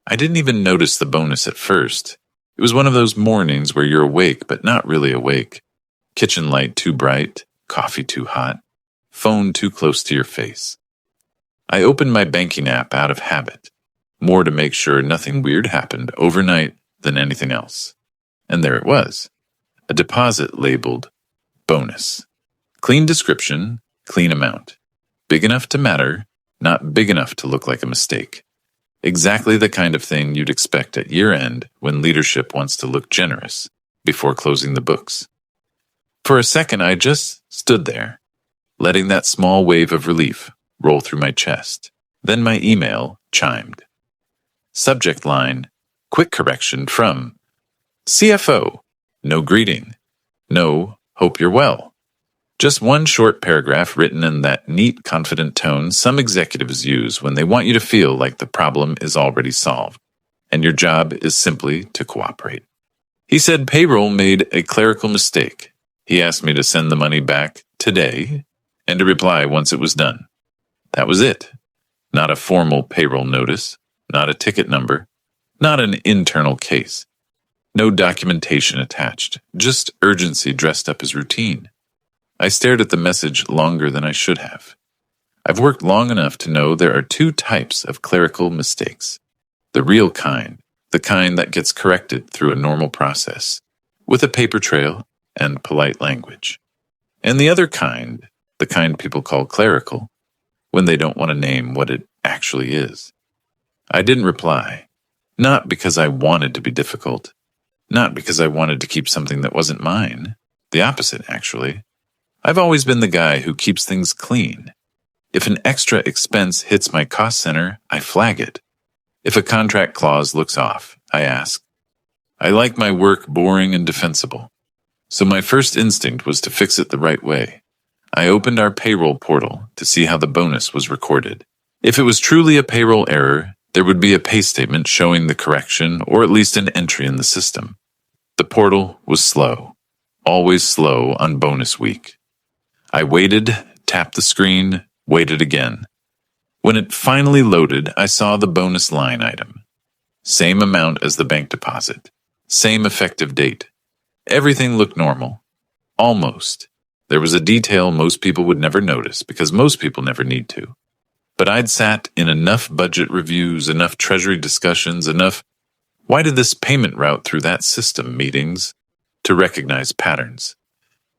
I didn't even notice the bonus at first. It was one of those mornings where you're awake but not really awake. Kitchen light too bright, coffee too hot, phone too close to your face. I opened my banking app out of habit, more to make sure nothing weird happened overnight than anything else. And there it was, a deposit labeled bonus. Clean description, clean amount. Big enough to matter, not big enough to look like a mistake. Exactly the kind of thing you'd expect at year-end when leadership wants to look generous before closing the books. For a second, I just stood there, letting that small wave of relief roll through my chest. Then my email chimed. Subject line, quick correction from CFO, no greeting, no hope you're well. Just one short paragraph written in that neat, confident tone some executives use when they want you to feel like the problem is already solved, and your job is simply to cooperate. He said Payroll made a clerical mistake. He asked me to send the money back today and to reply once it was done. That was it. Not a formal payroll notice, not a ticket number, not an internal case. No documentation attached, just urgency dressed up as routine. I stared at the message longer than I should have. I've worked long enough to know there are two types of clerical mistakes. The real kind, the kind that gets corrected through a normal process, with a paper trail and polite language. And the other kind, the kind people call clerical, when they don't want to name what it actually is. I didn't reply, not because I wanted to be difficult, not because I wanted to keep something that wasn't mine. The opposite, actually. I've always been the guy who keeps things clean. If an extra expense hits my cost center, I flag it. If a contract clause looks off, I ask. I like my work boring and defensible. So my first instinct was to fix it the right way. I opened our payroll portal to see how the bonus was recorded. If it was truly a payroll error, there would be a pay statement showing the correction or at least an entry in the system. The portal was slow, always slow on bonus week. I waited, tapped the screen, waited again. When it finally loaded, I saw the bonus line item. Same amount as the bank deposit. Same effective date. Everything looked normal. Almost. There was a detail most people would never notice because most people never need to. But I'd sat in enough budget reviews, enough treasury discussions, enough why did this payment route through that system meetings to recognize patterns.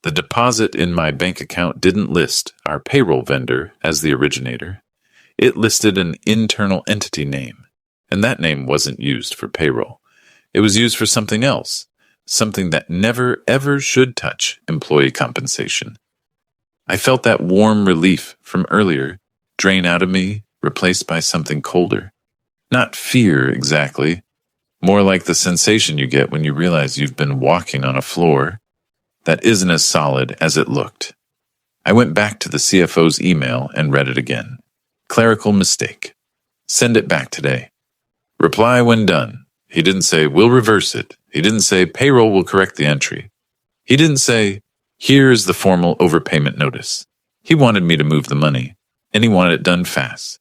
The deposit in my bank account didn't list our payroll vendor as the originator. It listed an internal entity name, and that name wasn't used for payroll. It was used for something else, something that never, ever should touch employee compensation. I felt that warm relief from earlier drain out of me, replaced by something colder. Not fear, exactly. More like the sensation you get when you realize you've been walking on a floor that isn't as solid as it looked. I went back to the CFO's email and read it again. Clerical mistake. Send it back today. Reply when done. He didn't say, we'll reverse it. He didn't say, payroll will correct the entry. He didn't say, here's the formal overpayment notice. He wanted me to move the money, and he wanted it done fast.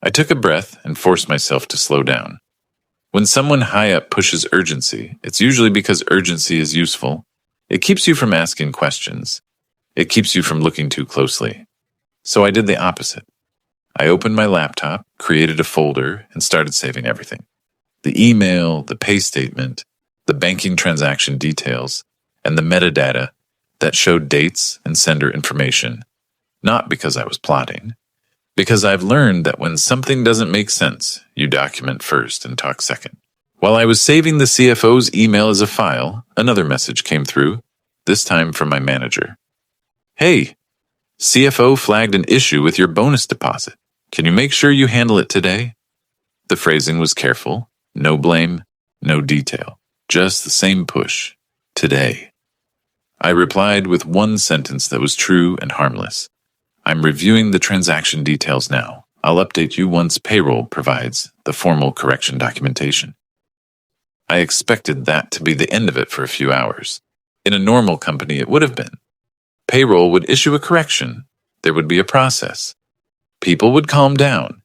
I took a breath and forced myself to slow down. When someone high up pushes urgency, it's usually because urgency is useful. It keeps you from asking questions. It keeps you from looking too closely. So I did the opposite. I opened my laptop, created a folder, and started saving everything. The email, the pay statement, the banking transaction details, and the metadata that showed dates and sender information. Not because I was plotting. Because I've learned that when something doesn't make sense, you document first and talk second. While I was saving the CFO's email as a file, another message came through, this time from my manager. Hey, CFO flagged an issue with your bonus deposit. Can you make sure you handle it today? The phrasing was careful, no blame, no detail, just the same push, today. I replied with one sentence that was true and harmless. I'm reviewing the transaction details now. I'll update you once payroll provides the formal correction documentation. I expected that to be the end of it for a few hours. In a normal company, it would have been. Payroll would issue a correction. There would be a process. People would calm down.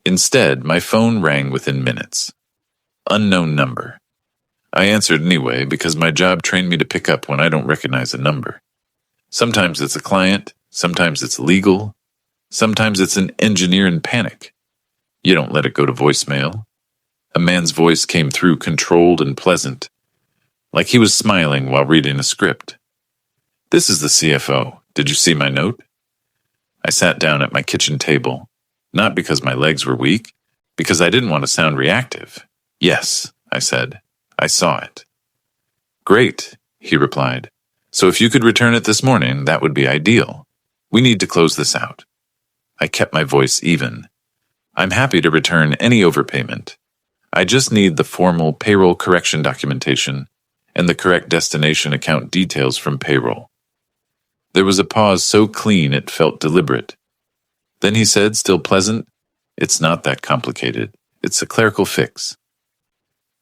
Instead, my phone rang within minutes. Unknown number. I answered anyway because my job trained me to pick up when I don't recognize a number. Sometimes it's a client, sometimes it's legal, sometimes it's an engineer in panic. You don't let it go to voicemail. A man's voice came through controlled and pleasant, like he was smiling while reading a script. "This is the CFO. Did you see my note?" I sat down at my kitchen table, not because my legs were weak, because I didn't want to sound reactive. "Yes," I said. "I saw it." "Great," he replied. "So if you could return it this morning, that would be ideal. We need to close this out." I kept my voice even. "I'm happy to return any overpayment. I just need the formal payroll correction documentation and the correct destination account details from payroll." There was a pause so clean it felt deliberate. Then he said, still pleasant, "It's not that complicated. It's a clerical fix."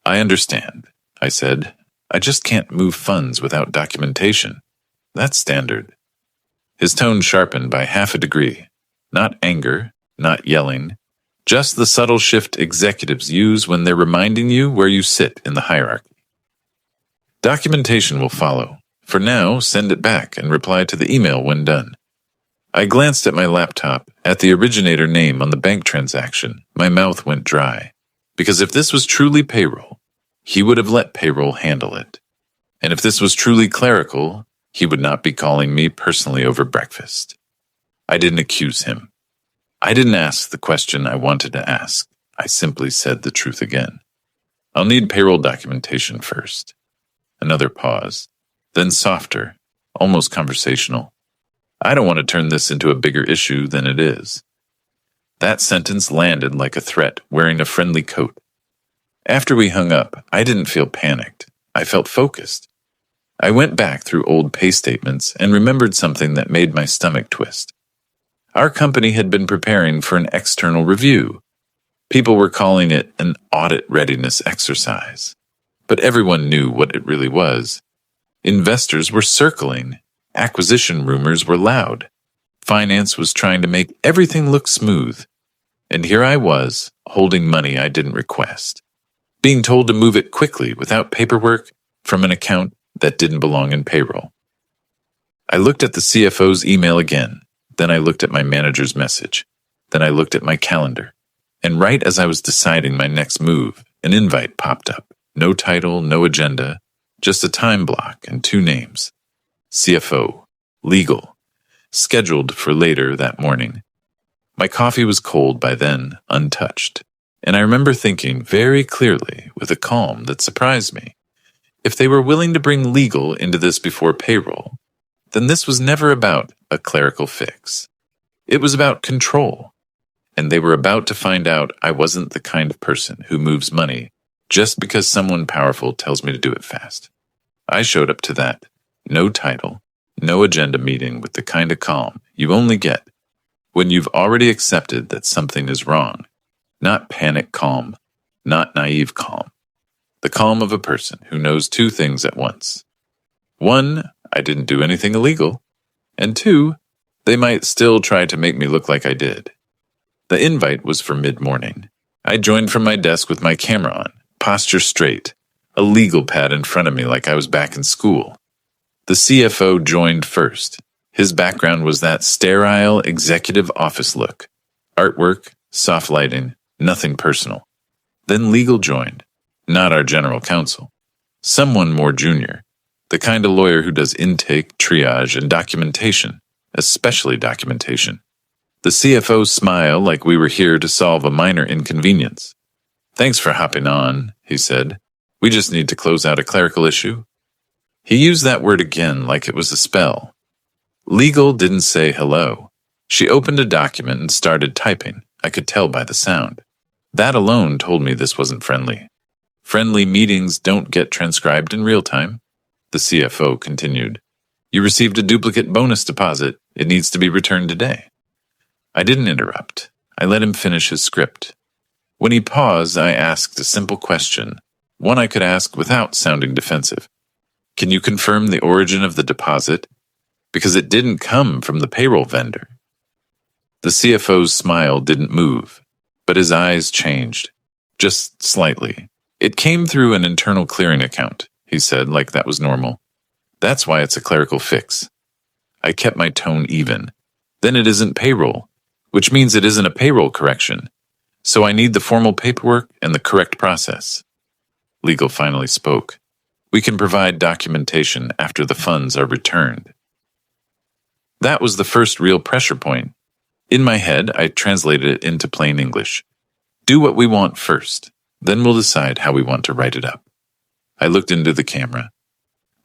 "I understand," I said. "I just can't move funds without documentation. That's standard." His tone sharpened by half a degree. Not anger, not yelling, just the subtle shift executives use when they're reminding you where you sit in the hierarchy. "Documentation will follow. For now, send it back and reply to the email when done." I glanced at my laptop, at the originator name on the bank transaction. My mouth went dry. Because if this was truly payroll, he would have let payroll handle it. And if this was truly clerical, he would not be calling me personally over breakfast. I didn't accuse him. I didn't ask the question I wanted to ask. I simply said the truth again. "I'll need payroll documentation first." Another pause, then softer, almost conversational. "I don't want to turn this into a bigger issue than it is." That sentence landed like a threat wearing a friendly coat. After we hung up, I didn't feel panicked. I felt focused. I went back through old pay statements and remembered something that made my stomach twist. Our company had been preparing for an external review. People were calling it an audit readiness exercise. But everyone knew what it really was. Investors were circling. Acquisition rumors were loud. Finance was trying to make everything look smooth. And here I was, holding money I didn't request, being told to move it quickly without paperwork from an account that didn't belong in payroll. I looked at the CFO's email again. Then I looked at my manager's message. Then I looked at my calendar. And right as I was deciding my next move, an invite popped up. No title, no agenda, just a time block and two names. CFO, legal, scheduled for later that morning. My coffee was cold by then, untouched. And I remember thinking very clearly, with a calm that surprised me, if they were willing to bring legal into this before payroll, then this was never about a clerical fix. It was about control. And they were about to find out I wasn't the kind of person who moves money just because someone powerful tells me to do it fast. I showed up to that. No title, no agenda meeting with the kind of calm you only get when you've already accepted that something is wrong. Not panic calm, not naive calm. The calm of a person who knows two things at once. One, I didn't do anything illegal. And two, they might still try to make me look like I did. The invite was for mid-morning. I joined from my desk with my camera on, posture straight, a legal pad in front of me like I was back in school. The CFO joined first. His background was that sterile executive office look. Artwork, soft lighting, nothing personal. Then legal joined. Not our general counsel. Someone more junior. The kind of lawyer who does intake, triage, and documentation, especially documentation. The CFO smiled like we were here to solve a minor inconvenience. "Thanks for hopping on," he said. "We just need to close out a clerical issue." He used that word again like it was a spell. Legal didn't say hello. She opened a document and started typing. I could tell by the sound. That alone told me this wasn't friendly. Friendly meetings don't get transcribed in real time. The CFO continued. "You received a duplicate bonus deposit. It needs to be returned today." I didn't interrupt. I let him finish his script. When he paused, I asked a simple question, one I could ask without sounding defensive. "Can you confirm the origin of the deposit? Because it didn't come from the payroll vendor." The CFO's smile didn't move, but his eyes changed, just slightly. It came through an internal clearing account, he said, like that was normal. That's why it's a clerical fix. I kept my tone even. Then it isn't payroll, which means it isn't a payroll correction. So I need the formal paperwork and the correct process. Legal finally spoke. We can provide documentation after the funds are returned. That was the first real pressure point. In my head, I translated it into plain English. Do what we want first, then we'll decide how we want to write it up. I looked into the camera.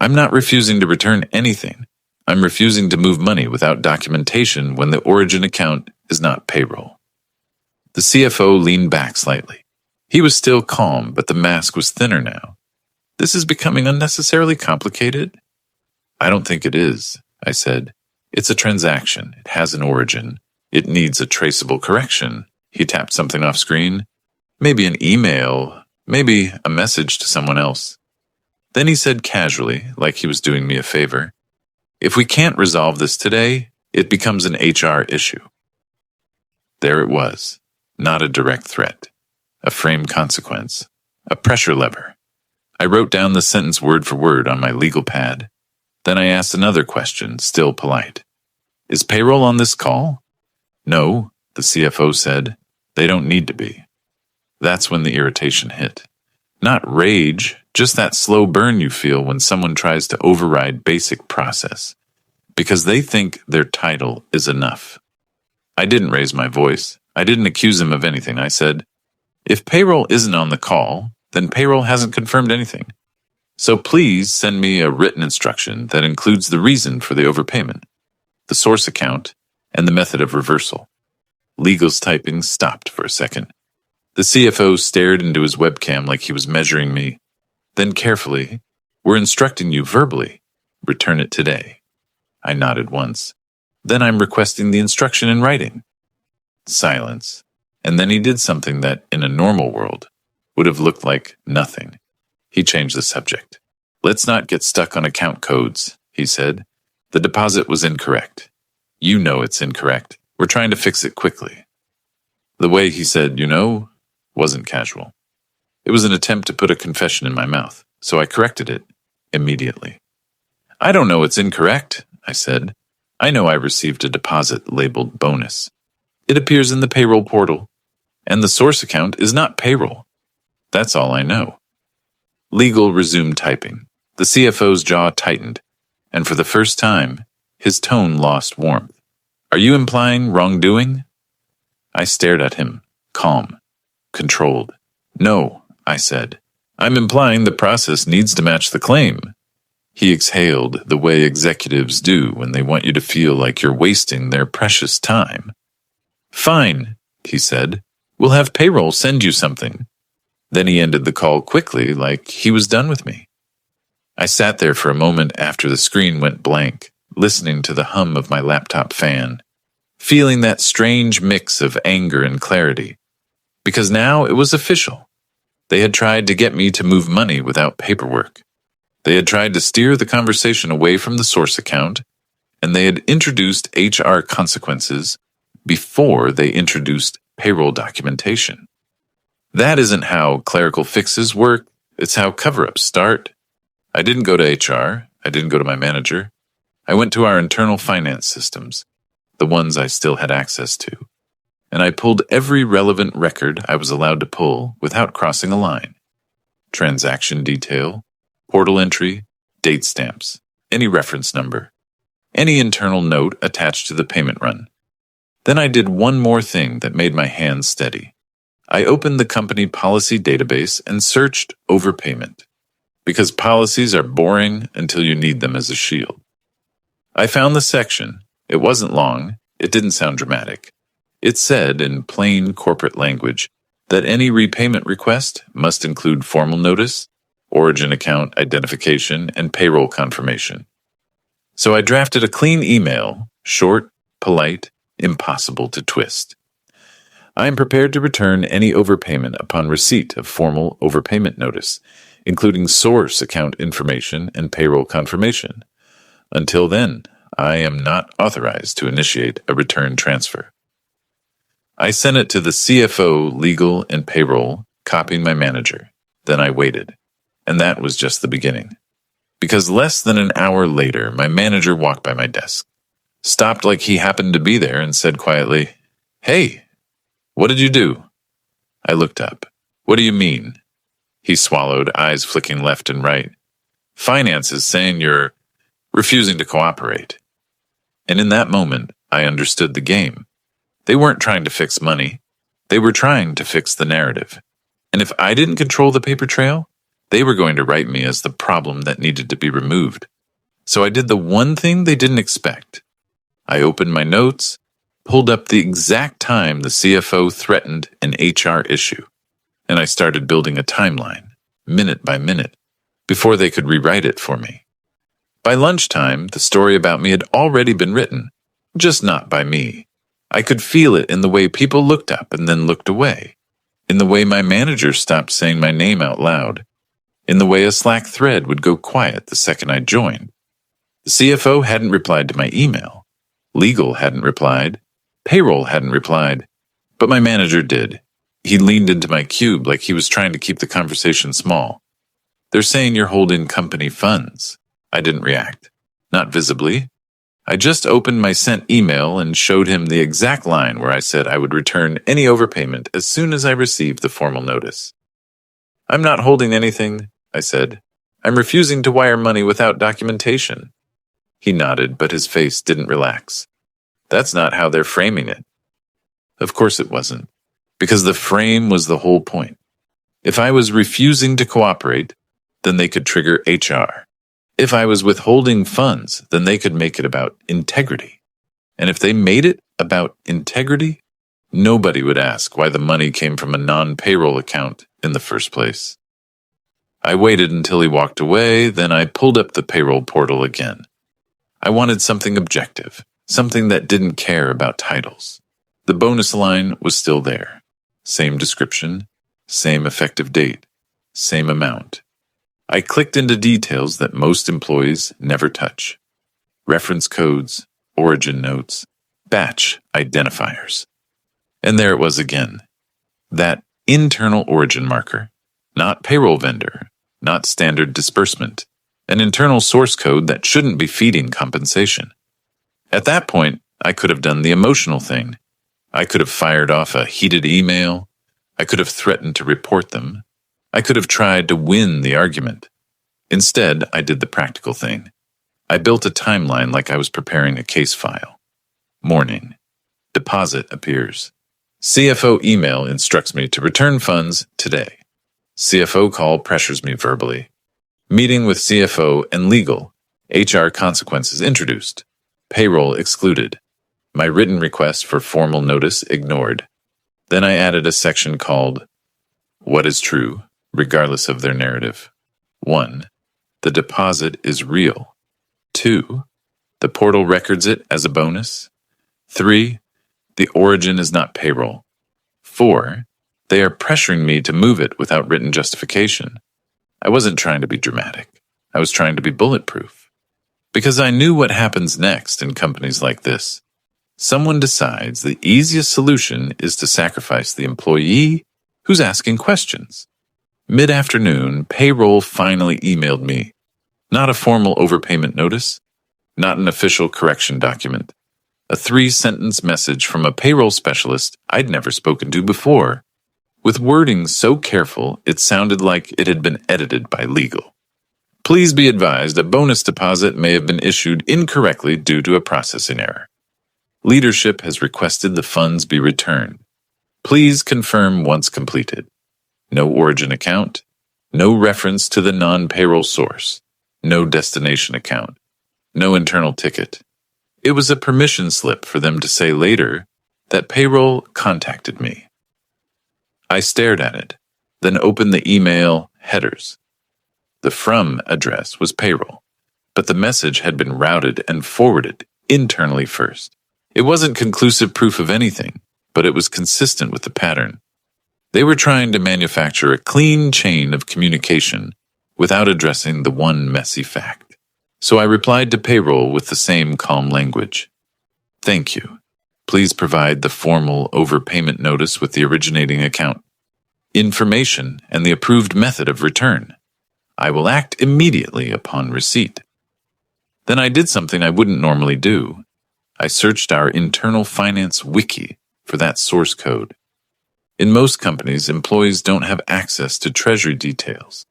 I'm not refusing to return anything. I'm refusing to move money without documentation when the origin account is not payroll. The CFO leaned back slightly. He was still calm, but the mask was thinner now. This is becoming unnecessarily complicated? I don't think it is, I said. It's a transaction. It has an origin. It needs a traceable correction. He tapped something off screen. Maybe an email. Maybe a message to someone else. Then he said casually, like he was doing me a favor, if we can't resolve this today, it becomes an HR issue. There it was. Not a direct threat. A framed consequence. A pressure lever. I wrote down the sentence word for word on my legal pad. Then I asked another question, still polite. Is payroll on this call? No, the CFO said. They don't need to be. That's when the irritation hit. Not rage, just that slow burn you feel when someone tries to override basic process. Because they think their title is enough. I didn't raise my voice. I didn't accuse him of anything. I said, if payroll isn't on the call, then payroll hasn't confirmed anything. So please send me a written instruction that includes the reason for the overpayment, the source account, and the method of reversal. Legal's typing stopped for a second. The CFO stared into his webcam like he was measuring me. Then carefully, we're instructing you verbally. Return it today. I nodded once. Then I'm requesting the instruction in writing. Silence. And then he did something that, in a normal world, would have looked like nothing. He changed the subject. Let's not get stuck on account codes, he said. The deposit was incorrect. You know it's incorrect. We're trying to fix it quickly. The way he said, you know, wasn't casual. It was an attempt to put a confession in my mouth, so I corrected it immediately. I don't know it's incorrect, I said. I know I received a deposit labeled bonus. It appears in the payroll portal, and the source account is not payroll. That's all I know. Legal resumed typing. The CFO's jaw tightened, and for the first time, his tone lost warmth. Are you implying wrongdoing? I stared at him, calm, controlled. No, I said. I'm implying the process needs to match the claim. He exhaled the way executives do when they want you to feel like you're wasting their precious time. Fine, he said. We'll have payroll send you something. Then he ended the call quickly, like he was done with me. I sat there for a moment after the screen went blank, listening to the hum of my laptop fan, feeling that strange mix of anger and clarity. Because now it was official. They had tried to get me to move money without paperwork. They had tried to steer the conversation away from the source account, and they had introduced HR consequences before they introduced payroll documentation. That isn't how clerical fixes work. It's how cover-ups start. I didn't go to HR. I didn't go to my manager. I went to our internal finance systems, the ones I still had access to, and I pulled every relevant record I was allowed to pull without crossing a line. Transaction detail, portal entry, date stamps, any reference number, any internal note attached to the payment run. Then I did one more thing that made my hands steady. I opened the company policy database and searched overpayment, because policies are boring until you need them as a shield. I found the section. It wasn't long. It didn't sound dramatic. It said in plain corporate language that any repayment request must include formal notice, origin account identification, and payroll confirmation. So I drafted a clean email, short, polite, impossible to twist. I am prepared to return any overpayment upon receipt of formal overpayment notice, including source account information and payroll confirmation. Until then, I am not authorized to initiate a return transfer. I sent it to the CFO, legal, and payroll, copying my manager. Then I waited. And that was just the beginning. Because less than an hour later, my manager walked by my desk, stopped like he happened to be there, and said quietly, "Hey, what did you do?" I looked up. "What do you mean?" He swallowed, eyes flicking left and right. "Finance is saying you're refusing to cooperate." And in that moment, I understood the game. They weren't trying to fix money. They were trying to fix the narrative. And if I didn't control the paper trail, they were going to write me as the problem that needed to be removed. So I did the one thing they didn't expect. I opened my notes, pulled up the exact time the CFO threatened an HR issue, and I started building a timeline, minute by minute, before they could rewrite it for me. By lunchtime, the story about me had already been written, just not by me. I could feel it in the way people looked up and then looked away, in the way my manager stopped saying my name out loud, in the way a Slack thread would go quiet the second I joined. The CFO hadn't replied to my email. Legal hadn't replied. Payroll hadn't replied. But my manager did. He leaned into my cube like he was trying to keep the conversation small. "They're saying you're holding company funds." I didn't react. Not visibly. I just opened my sent email and showed him the exact line where I said I would return any overpayment as soon as I received the formal notice. "I'm not holding anything," I said. "I'm refusing to wire money without documentation." He nodded, but his face didn't relax. "That's not how they're framing it." Of course it wasn't, because the frame was the whole point. If I was refusing to cooperate, then they could trigger HR. If I was withholding funds, then they could make it about integrity. And if they made it about integrity, nobody would ask why the money came from a non-payroll account in the first place. I waited until he walked away, then I pulled up the payroll portal again. I wanted something objective, something that didn't care about titles. The bonus line was still there. Same description, same effective date, same amount. I clicked into details that most employees never touch. Reference codes, origin notes, batch identifiers. And there it was again. That internal origin marker, not payroll vendor, not standard disbursement, an internal source code that shouldn't be feeding compensation. At that point, I could have done the emotional thing. I could have fired off a heated email. I could have threatened to report them. I could have tried to win the argument. Instead, I did the practical thing. I built a timeline like I was preparing a case file. Morning. Deposit appears. CFO email instructs me to return funds today. CFO call pressures me verbally. Meeting with CFO and legal. HR consequences introduced. Payroll excluded. My written request for formal notice ignored. Then I added a section called "What is true, regardless of their narrative." 1. The deposit is real. 2. The portal records it as a bonus. 3. The origin is not payroll. 4. They are pressuring me to move it without written justification. I wasn't trying to be dramatic. I was trying to be bulletproof. Because I knew what happens next in companies like this. Someone decides the easiest solution is to sacrifice the employee who's asking questions. Mid-afternoon, payroll finally emailed me. Not a formal overpayment notice, not an official correction document. A 3-sentence message from a payroll specialist I'd never spoken to before, with wording so careful it sounded like it had been edited by legal. Please be advised a bonus deposit may have been issued incorrectly due to a processing error. Leadership has requested the funds be returned. Please confirm once completed. No origin account, no reference to the non-payroll source, no destination account, no internal ticket. It was a permission slip for them to say later that payroll contacted me. I stared at it, then opened the email headers. The from address was payroll, but the message had been routed and forwarded internally first. It wasn't conclusive proof of anything, but it was consistent with the pattern. They were trying to manufacture a clean chain of communication without addressing the one messy fact. So I replied to payroll with the same calm language. Thank you. Please provide the formal overpayment notice with the originating account. information, and the approved method of return. I will act immediately upon receipt. Then I did something I wouldn't normally do. I searched our internal finance wiki for that source code. In most companies, employees don't have access to treasury details.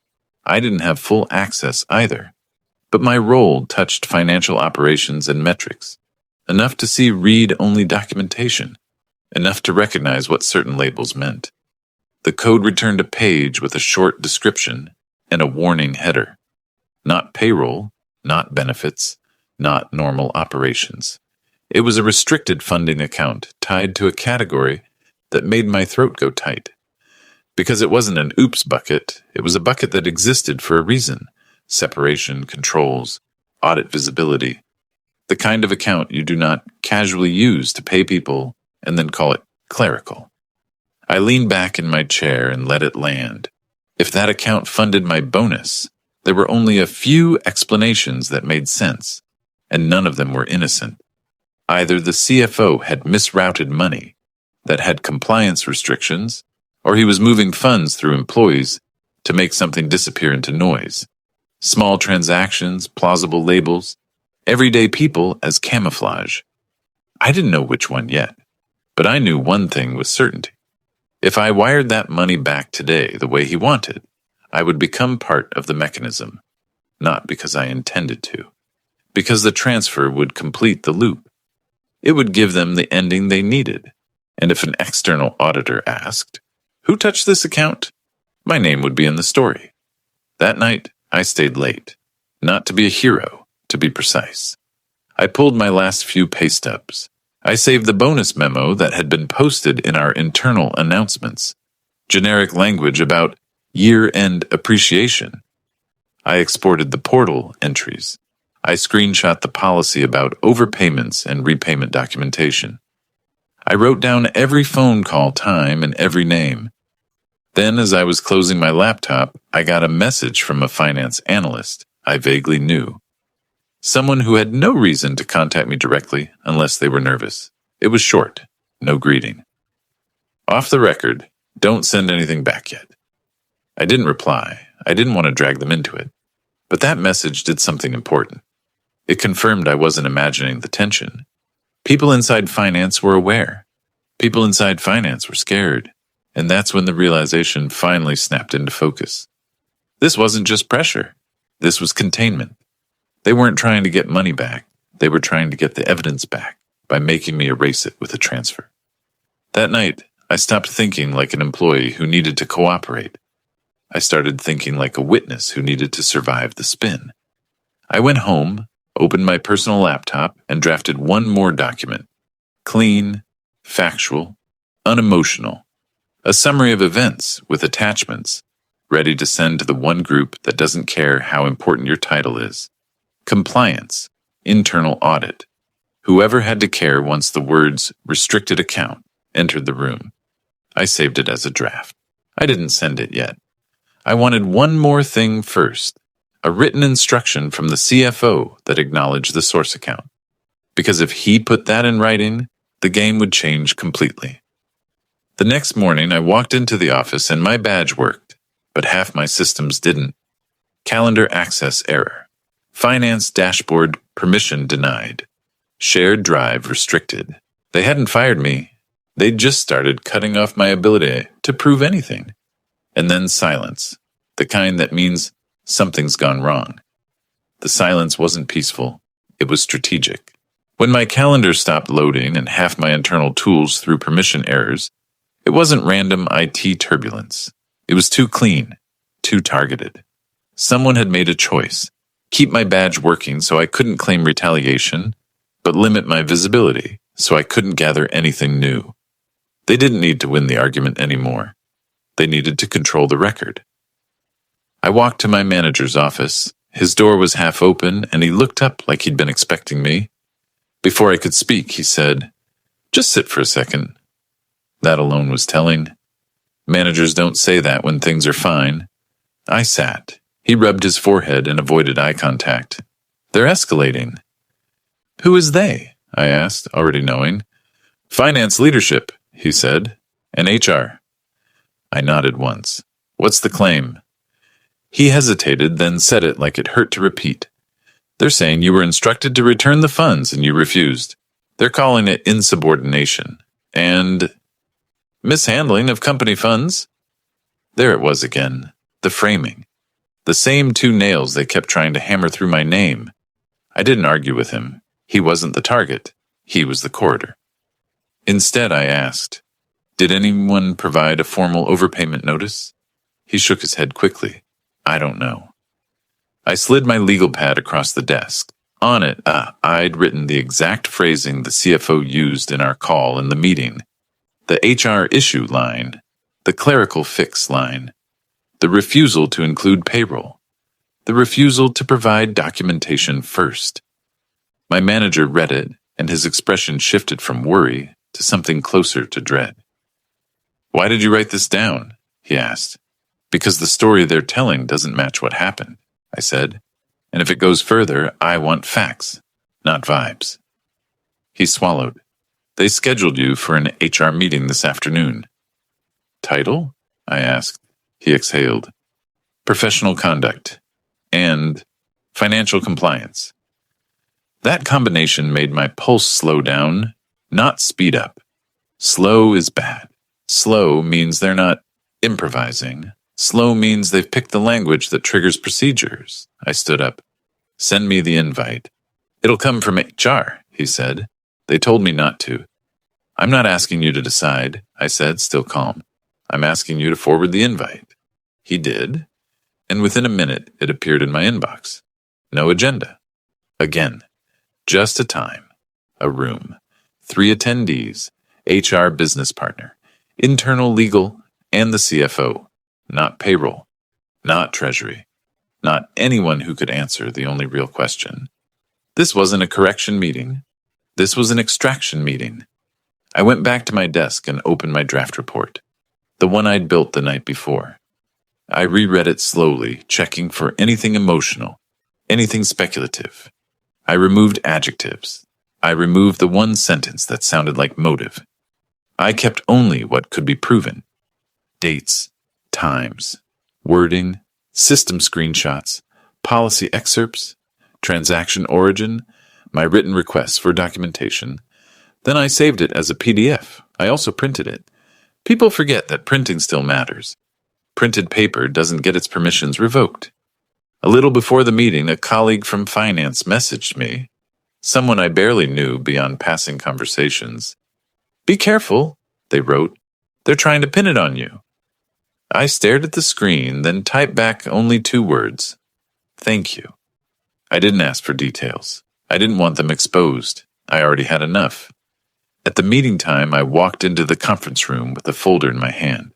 I didn't have full access either, but my role touched financial operations and metrics, enough to see read-only documentation, enough to recognize what certain labels meant. The code returned a page with a short description and a warning header. Not payroll, not benefits, not normal operations. It was a restricted funding account tied to a category that made my throat go tight. Because it wasn't an oops bucket, it was a bucket that existed for a reason. Separation, controls, audit visibility. The kind of account you do not casually use to pay people and then call it clerical. I leaned back in my chair and let it land. If that account funded my bonus, there were only a few explanations that made sense, and none of them were innocent. Either the CFO had misrouted money that had compliance restrictions, or he was moving funds through employees to make something disappear into noise. Small transactions, plausible labels, everyday people as camouflage. I didn't know which one yet, but I knew one thing with certainty. If I wired that money back today the way he wanted, I would become part of the mechanism, not because I intended to, because the transfer would complete the loop. It would give them the ending they needed, and if an external auditor asked, "Who touched this account?" my name would be in the story. That night, I stayed late, not to be a hero, to be precise. I pulled my last few pay stubs. I saved the bonus memo that had been posted in our internal announcements, generic language about year-end appreciation. I exported the portal entries. I screenshot the policy about overpayments and repayment documentation. I wrote down every phone call time and every name. Then, as I was closing my laptop, I got a message from a finance analyst I vaguely knew. Someone who had no reason to contact me directly unless they were nervous. It was short, no greeting. Off the record, don't send anything back yet. I didn't reply. I didn't want to drag them into it. But that message did something important. It confirmed I wasn't imagining the tension. People inside finance were aware. People inside finance were scared. And that's when the realization finally snapped into focus. This wasn't just pressure. This was containment. They weren't trying to get money back. They were trying to get the evidence back by making me erase it with a transfer. That night, I stopped thinking like an employee who needed to cooperate. I started thinking like a witness who needed to survive the spin. I went home, opened my personal laptop, and drafted one more document. Clean, factual, unemotional. A summary of events with attachments, ready to send to the one group that doesn't care how important your title is. Compliance, internal audit. Whoever had to care once the words restricted account entered the room. I saved it as a draft. I didn't send it yet. I wanted one more thing first, a written instruction from the CFO that acknowledged the source account. Because if he put that in writing, the game would change completely. The next morning, I walked into the office and my badge worked, but half my systems didn't. Calendar access error. Finance dashboard permission denied. Shared drive restricted. They hadn't fired me. They'd just started cutting off my ability to prove anything. And then silence, the kind that means something's gone wrong. The silence wasn't peaceful. It was strategic. When my calendar stopped loading and half my internal tools threw permission errors, it wasn't random IT turbulence. It was too clean, too targeted. Someone had made a choice. Keep my badge working so I couldn't claim retaliation, but limit my visibility so I couldn't gather anything new. They didn't need to win the argument anymore. They needed to control the record. I walked to my manager's office. His door was half open, and he looked up like he'd been expecting me. Before I could speak, he said, "Just sit for a second." That alone was telling. Managers don't say that when things are fine. I sat. He rubbed his forehead and avoided eye contact. "They're escalating." "Who is they?" I asked, already knowing. "Finance leadership," he said, "and HR." I nodded once. What's the claim? He hesitated, then said it like it hurt to repeat. They're saying you were instructed to return the funds and you refused. They're calling it insubordination and mishandling of company funds. There it was again, the framing. The same two nails they kept trying to hammer through my name. I didn't argue with him. He wasn't the target. He was the corridor. Instead, I asked, did anyone provide a formal overpayment notice? He shook his head quickly. I don't know. I slid my legal pad across the desk. On it, I'd written the exact phrasing the CFO used in our call in the meeting. The HR issue line, the clerical fix line, the refusal to include payroll, the refusal to provide documentation first. My manager read it, and his expression shifted from worry to something closer to dread. Why did you write this down? He asked. Because the story they're telling doesn't match what happened, I said. And if it goes further, I want facts, not vibes. He swallowed. They scheduled you for an HR meeting this afternoon. Title? I asked. He exhaled. Professional conduct. And financial compliance. That combination made my pulse slow down, not speed up. Slow is bad. Slow means they're not improvising. Slow means they've picked the language that triggers procedures. I stood up. Send me the invite. It'll come from HR, he said. They told me not to. I'm not asking you to decide, I said, still calm. I'm asking you to forward the invite. He did, and within a minute it appeared in my inbox. No agenda. Again, just a time, a room, 3 attendees, HR business partner, internal legal, and the CFO. Not payroll, not treasury, not anyone who could answer the only real question. This wasn't a correction meeting. This was an extraction meeting. I went back to my desk and opened my draft report, the one I'd built the night before. I reread it slowly, checking for anything emotional, anything speculative. I removed adjectives. I removed the one sentence that sounded like motive. I kept only what could be proven. Dates, times, wording, system screenshots, policy excerpts, transaction origin, my written requests for documentation. Then I saved it as a PDF. I also printed it. People forget that printing still matters. Printed paper doesn't get its permissions revoked. A little before the meeting, a colleague from finance messaged me, someone I barely knew beyond passing conversations. Be careful, they wrote. They're trying to pin it on you. I stared at the screen, then typed back only 2 words. Thank you. I didn't ask for details. I didn't want them exposed. I already had enough. At the meeting time, I walked into the conference room with a folder in my hand.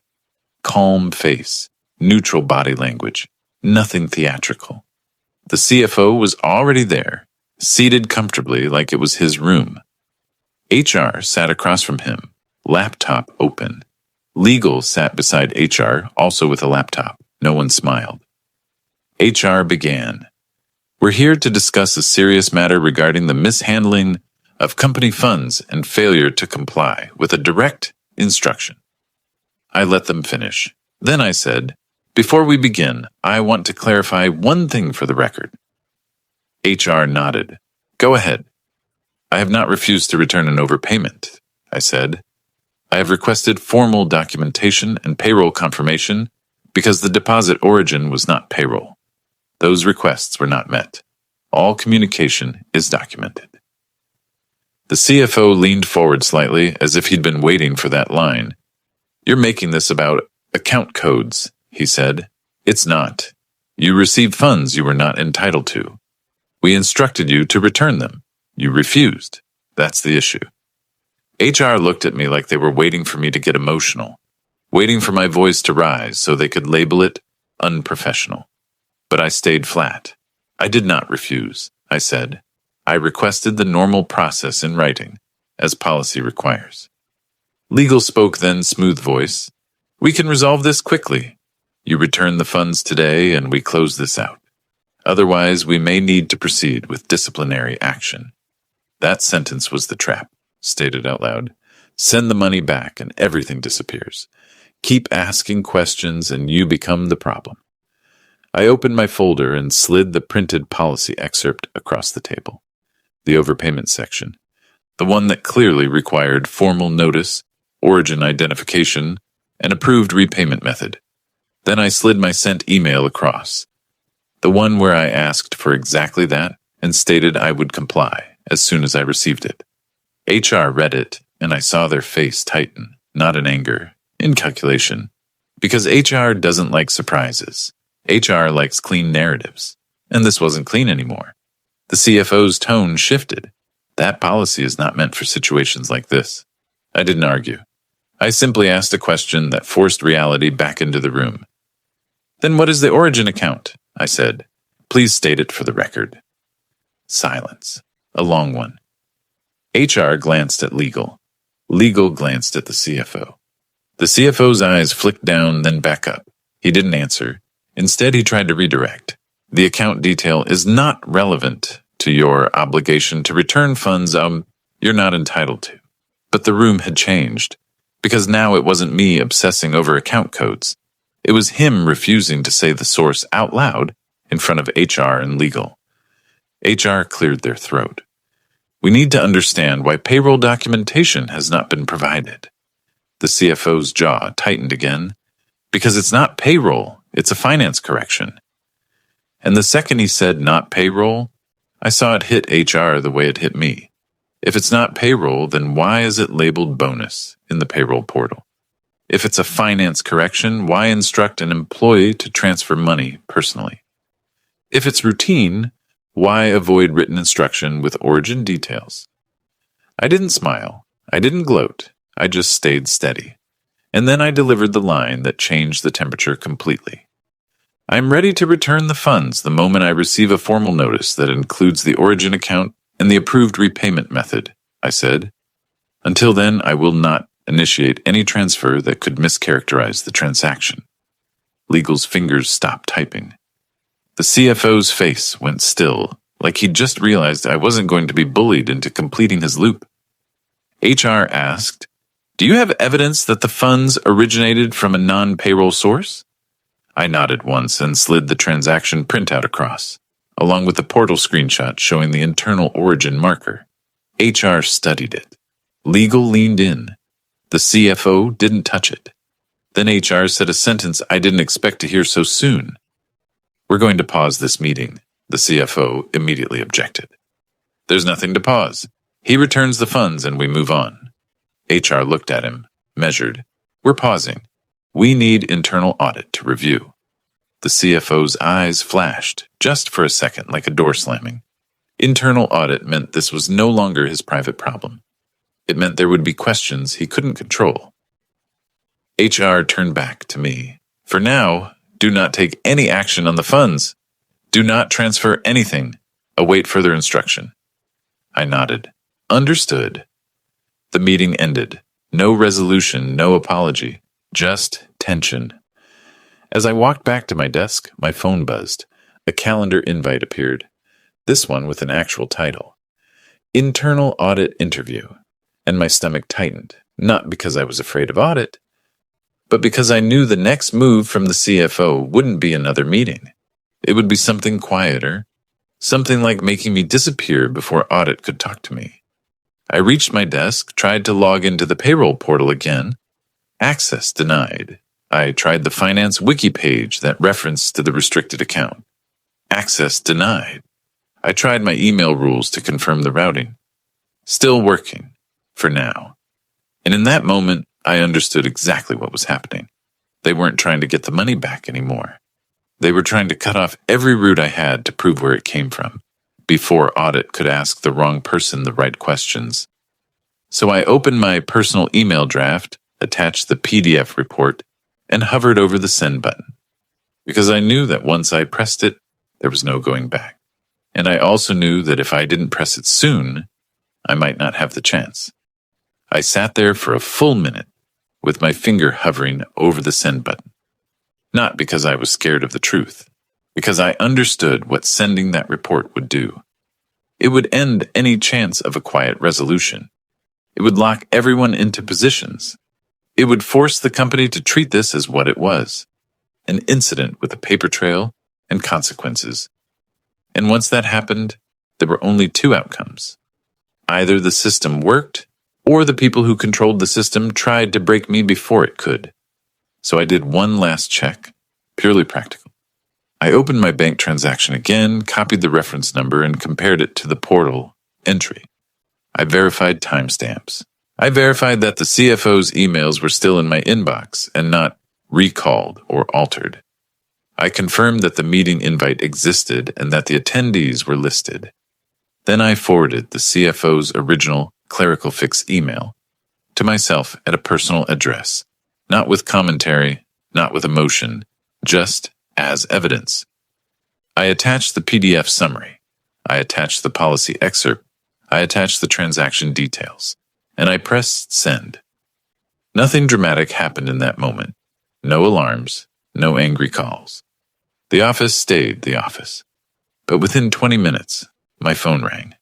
Calm face, neutral body language, nothing theatrical. The CFO was already there, seated comfortably like it was his room. HR sat across from him, laptop open. Legal sat beside HR, also with a laptop. No one smiled. HR began. We're here to discuss a serious matter regarding the mishandling of company funds and failure to comply with a direct instruction. I let them finish. Then I said, before we begin, I want to clarify one thing for the record. HR nodded. Go ahead. I have not refused to return an overpayment, I said. I have requested formal documentation and payroll confirmation because the deposit origin was not payroll. Those requests were not met. All communication is documented. The CFO leaned forward slightly as if he'd been waiting for that line. You're making this about account codes, he said. It's not. You received funds you were not entitled to. We instructed you to return them. You refused. That's the issue. HR looked at me like they were waiting for me to get emotional, waiting for my voice to rise so they could label it unprofessional. But I stayed flat. I did not refuse, I said. I requested the normal process in writing, as policy requires. Legal spoke then, smooth voice. We can resolve this quickly. You return the funds today and we close this out. Otherwise, we may need to proceed with disciplinary action. That sentence was the trap, stated out loud. Send the money back and everything disappears. Keep asking questions and you become the problem. I opened my folder and slid the printed policy excerpt across the table. The overpayment section, the one that clearly required formal notice, origin identification, and approved repayment method. Then I slid my sent email across, the one where I asked for exactly that and stated I would comply as soon as I received it. HR read it, and I saw their face tighten, not in anger, in calculation. Because HR doesn't like surprises. HR likes clean narratives. And this wasn't clean anymore. The CFO's tone shifted. That policy is not meant for situations like this. I didn't argue. I simply asked a question that forced reality back into the room. Then what is the origin account? I said. Please state it for the record. Silence. A long one. HR glanced at legal. Legal glanced at the CFO. The CFO's eyes flicked down, then back up. He didn't answer. Instead, he tried to redirect. The account detail is not relevant to your obligation to return funds you're not entitled to. But the room had changed, because now it wasn't me obsessing over account codes. It was him refusing to say the source out loud in front of HR and legal. HR cleared their throat. We need to understand why payroll documentation has not been provided. The CFO's jaw tightened again. Because it's not payroll, it's a finance correction. And the second he said not payroll, I saw it hit HR the way it hit me. If it's not payroll, then why is it labeled bonus in the payroll portal? If it's a finance correction, why instruct an employee to transfer money personally? If it's routine, why avoid written instruction with origin details? I didn't smile. I didn't gloat. I just stayed steady. And then I delivered the line that changed the temperature completely. I'm ready to return the funds the moment I receive a formal notice that includes the origin account and the approved repayment method, I said. Until then, I will not initiate any transfer that could mischaracterize the transaction. Legal's fingers stopped typing. The CFO's face went still, like he'd just realized I wasn't going to be bullied into completing his loop. HR asked, "Do you have evidence that the funds originated from a non-payroll source?" I nodded once and slid the transaction printout across, along with the portal screenshot showing the internal origin marker. HR studied it. Legal leaned in. The CFO didn't touch it. Then HR said a sentence I didn't expect to hear so soon. "We're going to pause this meeting," the CFO immediately objected. "There's nothing to pause. He returns the funds and we move on." HR looked at him, measured. "We're pausing. We need internal audit to review." The CFO's eyes flashed, just for a second, like a door slamming. Internal audit meant this was no longer his private problem. It meant there would be questions he couldn't control. HR turned back to me. "For now, do not take any action on the funds. Do not transfer anything. Await further instruction." I nodded. "Understood." The meeting ended. No resolution, no apology, just tension. As I walked back to my desk, my phone buzzed. A calendar invite appeared. This one with an actual title. Internal Audit Interview. And my stomach tightened, not because I was afraid of audit, but because I knew the next move from the CFO wouldn't be another meeting. It would be something quieter, something like making me disappear before audit could talk to me. I reached my desk, tried to log into the payroll portal again. Access denied. I tried the finance wiki page that referenced to the restricted account. Access denied. I tried my email rules to confirm the routing. Still working. For now. And in that moment, I understood exactly what was happening. They weren't trying to get the money back anymore. They were trying to cut off every route I had to prove where it came from, before audit could ask the wrong person the right questions. So I opened my personal email draft, attached the PDF report, and hovered over the send button. Because I knew that once I pressed it, there was no going back. And I also knew that if I didn't press it soon, I might not have the chance. I sat there for a full minute, with my finger hovering over the send button. Not because I was scared of the truth, because I understood what sending that report would do. It would end any chance of a quiet resolution. It would lock everyone into positions. It would force the company to treat this as what it was, an incident with a paper trail and consequences. And once that happened, there were only two outcomes. Either the system worked, or the people who controlled the system tried to break me before it could. So I did one last check, purely practical. I opened my bank transaction again, copied the reference number, and compared it to the portal entry. I verified timestamps. I verified that the CFO's emails were still in my inbox and not recalled or altered. I confirmed that the meeting invite existed and that the attendees were listed. Then I forwarded the CFO's original Clerical fix email to myself at a personal address, not with commentary, not with emotion, just as evidence. I attached the PDF summary. I attached the policy excerpt. I attached the transaction details. And I pressed send. Nothing dramatic happened in that moment. No alarms, no angry calls. The office stayed the office. But within 20 minutes, my phone rang.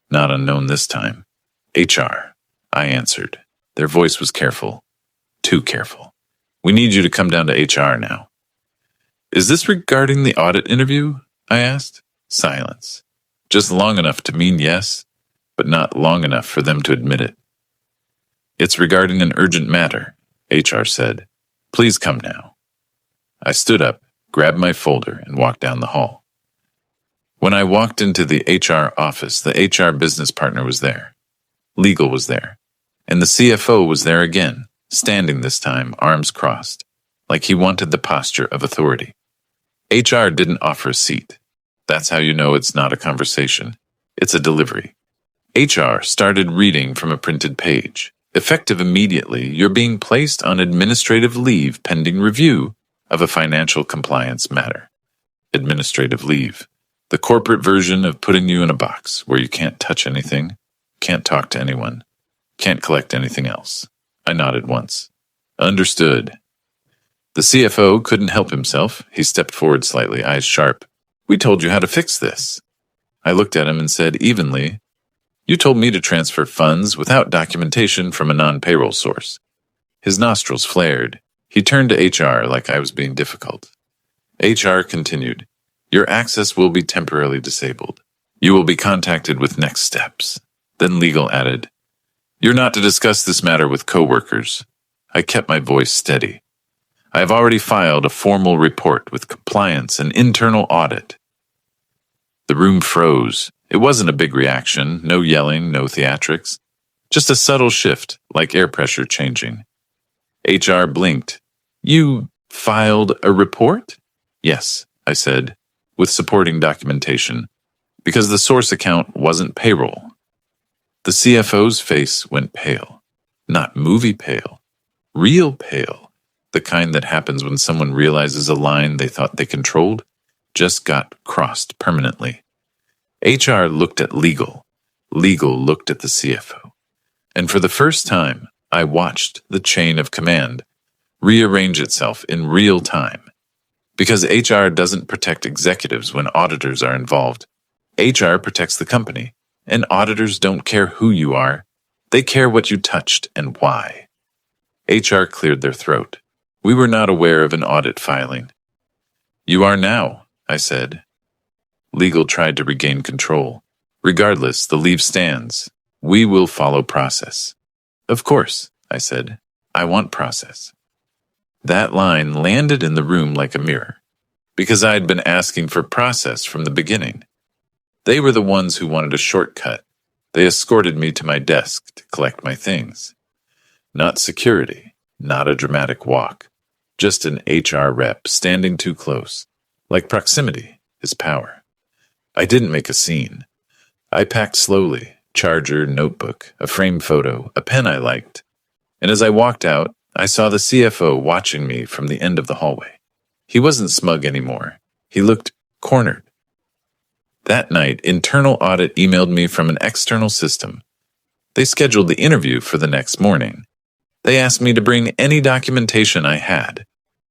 Not unknown this time. HR. I answered. Their voice was careful. Too careful. We need you to come down to HR now. Is this regarding the audit interview? I asked. Silence. Just long enough to mean yes, but not long enough for them to admit it. It's regarding an urgent matter, HR said. Please come now. I stood up, grabbed my folder, and walked down the hall. When I walked into the HR office, the HR business partner was there. Legal was there. And the CFO was there again, standing this time, arms crossed, like he wanted the posture of authority. HR didn't offer a seat. That's how you know it's not a conversation. It's a delivery. HR started reading from a printed page. Effective immediately, you're being placed on administrative leave pending review of a financial compliance matter. Administrative leave. The corporate version of putting you in a box where you can't touch anything, can't talk to anyone, can't collect anything else. I nodded once. Understood. The CFO couldn't help himself. He stepped forward slightly, eyes sharp. We told you how to fix this. I looked at him and said evenly, You told me to transfer funds without documentation from a non-payroll source. His nostrils flared. He turned to HR like I was being difficult. HR continued, Your access will be temporarily disabled. You will be contacted with next steps. Then legal added, You're not to discuss this matter with coworkers. I kept my voice steady. I have already filed a formal report with compliance and internal audit. The room froze. It wasn't a big reaction, no yelling, no theatrics. Just a subtle shift, like air pressure changing. HR blinked. You filed a report? Yes, I said, with supporting documentation, because the source account wasn't payroll. The CFO's face went pale. Not movie pale. Real pale. The kind that happens when someone realizes a line they thought they controlled just got crossed permanently. HR looked at legal. Legal looked at the CFO. And for the first time, I watched the chain of command rearrange itself in real time. Because HR doesn't protect executives when auditors are involved. HR protects the company, and auditors don't care who you are. They care what you touched and why. HR cleared their throat. We were not aware of an audit filing. You are now, I said. Legal tried to regain control. Regardless, the leave stands. We will follow process. Of course, I said. I want process. That line landed in the room like a mirror, because I had been asking for process from the beginning. They were the ones who wanted a shortcut. They escorted me to my desk to collect my things. Not security, not a dramatic walk, just an HR rep standing too close. Like proximity is power. I didn't make a scene. I packed slowly, charger, notebook, a framed photo, a pen I liked. And as I walked out, I saw the CFO watching me from the end of the hallway. He wasn't smug anymore. He looked cornered. That night, internal audit emailed me from an external system. They scheduled the interview for the next morning. They asked me to bring any documentation I had.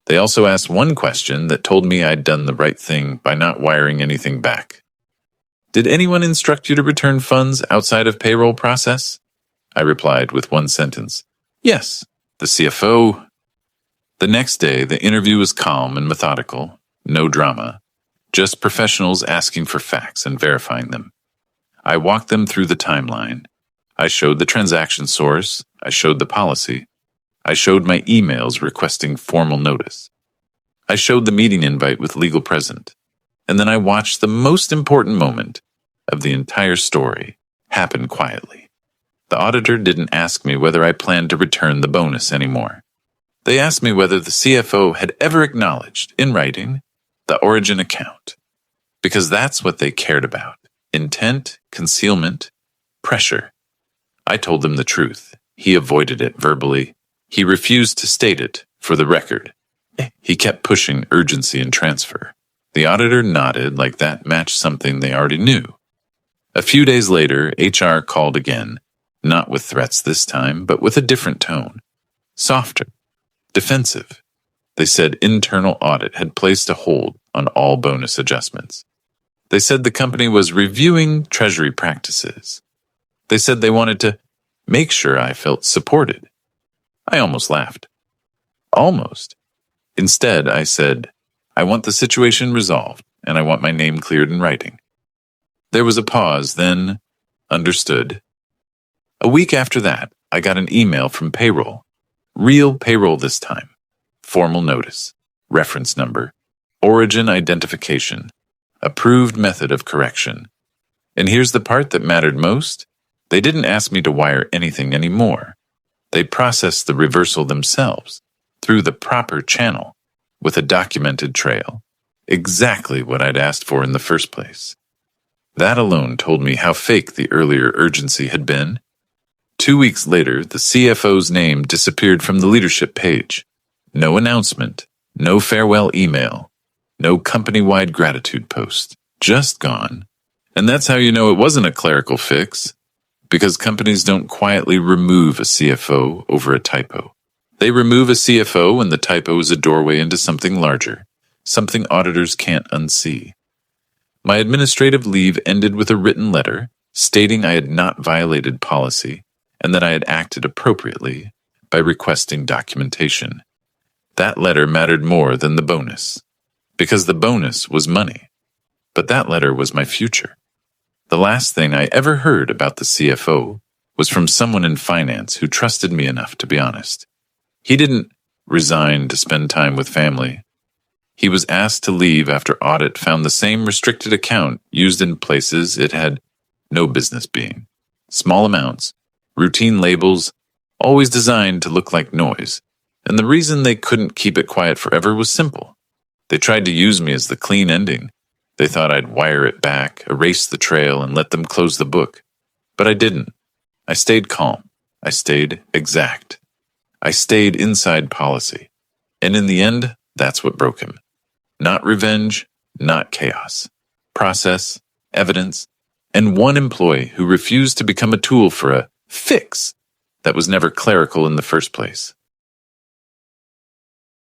They also asked one question that told me I'd done the right thing by not wiring anything back. Did anyone instruct you to return funds outside of payroll process? I replied with one sentence. Yes. The CFO. The next day, the interview was calm and methodical, no drama, just professionals asking for facts and verifying them. I walked them through the timeline. I showed the transaction source. I showed the policy. I showed my emails requesting formal notice. I showed the meeting invite with legal present. And then I watched the most important moment of the entire story happen quietly. The auditor didn't ask me whether I planned to return the bonus anymore. They asked me whether the CFO had ever acknowledged, in writing, the origin account. Because that's what they cared about. Intent, concealment, pressure. I told them the truth. He avoided it verbally. He refused to state it for the record. He kept pushing urgency and transfer. The auditor nodded like that matched something they already knew. A few days later, HR called again, not with threats this time, but with a different tone. Softer. Defensive. They said internal audit had placed a hold on all bonus adjustments. They said the company was reviewing treasury practices. They said they wanted to make sure I felt supported. I almost laughed. Almost. Instead, I said, I want the situation resolved, and I want my name cleared in writing. There was a pause, then, understood. A week after that, I got an email from Payroll. Real payroll this time. Formal notice. Reference number. Origin identification. Approved method of correction. And here's the part that mattered most. They didn't ask me to wire anything anymore. They processed the reversal themselves, through the proper channel, with a documented trail. Exactly what I'd asked for in the first place. That alone told me how fake the earlier urgency had been. 2 weeks later, the CFO's name disappeared from the leadership page. No announcement, no farewell email, no company-wide gratitude post. Just gone. And that's how you know it wasn't a clerical fix, because companies don't quietly remove a CFO over a typo. They remove a CFO when the typo is a doorway into something larger, something auditors can't unsee. My administrative leave ended with a written letter stating I had not violated policy and that I had acted appropriately by requesting documentation. That letter mattered more than the bonus, because the bonus was money. But that letter was my future. The last thing I ever heard about the CFO was from someone in finance who trusted me enough to be honest. He didn't resign to spend time with family. He was asked to leave after audit found the same restricted account used in places it had no business being. Small amounts, routine labels, always designed to look like noise. And the reason they couldn't keep it quiet forever was simple. They tried to use me as the clean ending. They thought I'd wire it back, erase the trail, and let them close the book. But I didn't. I stayed calm. I stayed exact. I stayed inside policy. And in the end, that's what broke him. Not revenge, not chaos. Process, evidence, and one employee who refused to become a tool for a fix that was never clerical in the first place.